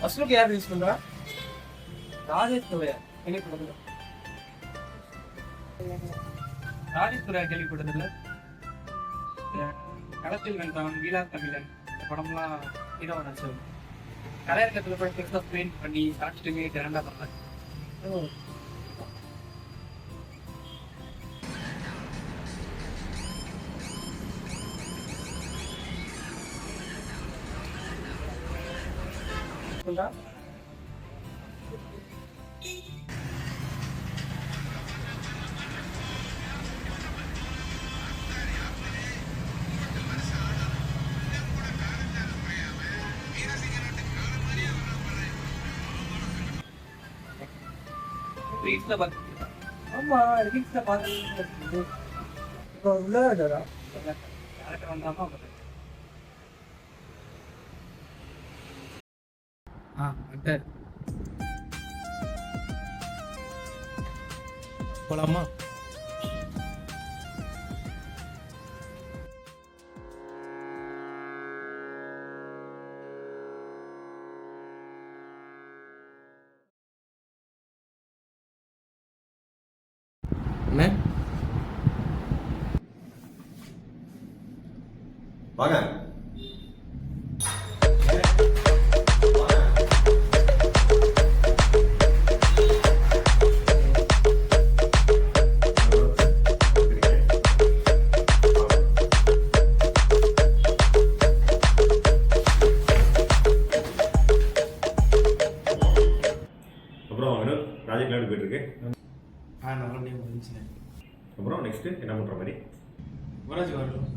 அஸ்லுக்கு யார் யூஸ் பண்றா? ராஜேஷ் கேள்விப்பட்டதில்ல. ராஜேஷ் கேள்விப்பட்டதில்ல. களத்தில் வென்றவன், வீரா தமிழன் படம்லாம் ஹீரோவை நடிச்சது. கலையரங்கத்துல போய் டெக்ஸ்ட் பெயிண்ட் பண்ணி சாப்பிட்டுமே டேரண்டா பண்ணேன். ஆமா ரீல்ஸ்ல பார்த்து உள்ளடா கேரக்டர் வந்தாமா அட்டர் போலாமா? வாங்க. அப்புறம் ப்ராஜெக்ட் எப்படி போயிட்டு இருக்கு? நல்லபடியாக முடிஞ்சுங்க. அப்புறம் நெக்ஸ்ட் என்ன பண்ற மாதிரி? யுவராஜ் வரணும்.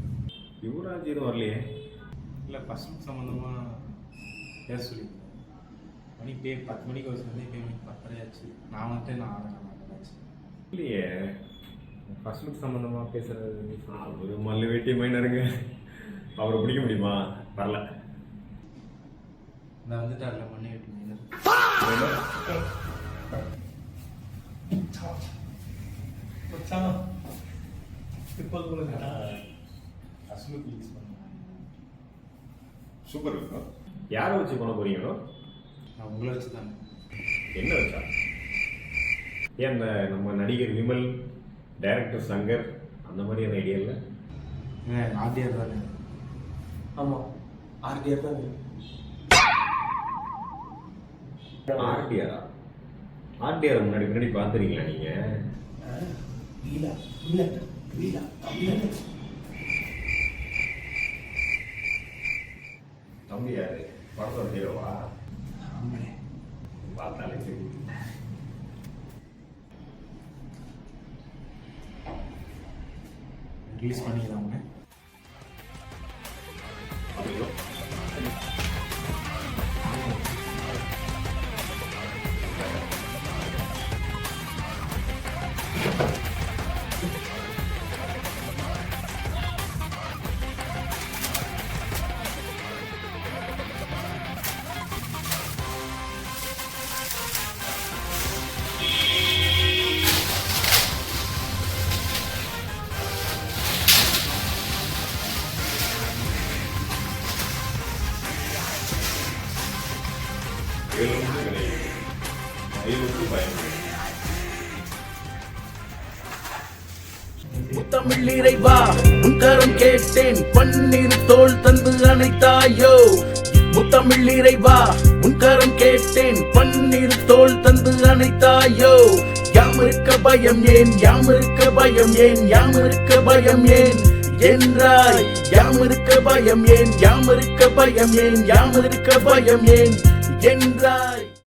யுவராஜ் எதுவும் வரலையே. இல்லை ஃபர்ஸ்ட் சம்மந்தமாக பேச சொல்லி மணி 10 மணிக்கு வச்சு வந்து பேமெண்ட் 10:30 ஆச்சு. நான் வந்துட்டு நான் ஆச்சு இல்லையே. ஃபர்ஸ்ட் லுக் சம்மந்தமாக பேசுறது ஒரு மல்லு வேட்டி மைனருங்க. அவரை பிடிக்க முடியுமா? வரல. நான் வந்துட்டார்ல மண்ணி வேட்டி மைனர். சூப்பர் இருக்கும். யாரை வச்சு பண்ண போறீங்களோ? நான் உங்களை வச்சு தான். என்ன வச்சா? ஏன் அந்த நம்ம நடிகர் விமல், டைரக்டர் சங்கர் அந்த மாதிரியான ஐடியா இல்லை? ஆர்டிஆர் தானே? ஆமாம் ஆர்டிஆர் தான். ஆர்டிஆரா? ஆர்டிஆர் முன்னாடி பார்த்துருக்கீங்களா நீங்கள்? தம்பி யாரு? படத்தோட ஹீரோவா? பார்த்தாலே சரி. ரிலீஸ் பண்ணிக்கிறாங்க. அப்படியோ முத்தமிழ் இறைவா உன் கரம் கேட்டேன், பன்னீர் தோள் தந்து அணைத்தாயோ. முத்தமிழ் இறைவா உன் கரம் கேட்டேன், பன்னீர் தோள் தந்து அணைத்தாயோ. யாமிருக்க பயம் ஏன், யாமிருக்க பயம் ஏன், யாமிருக்க பயம் ஏன் என்றாய். யாமிருக்க பயம் ஏன், யாமிருக்க பயம் ஏன், யாமிருக்க பயம் ஏன் என்றாய்.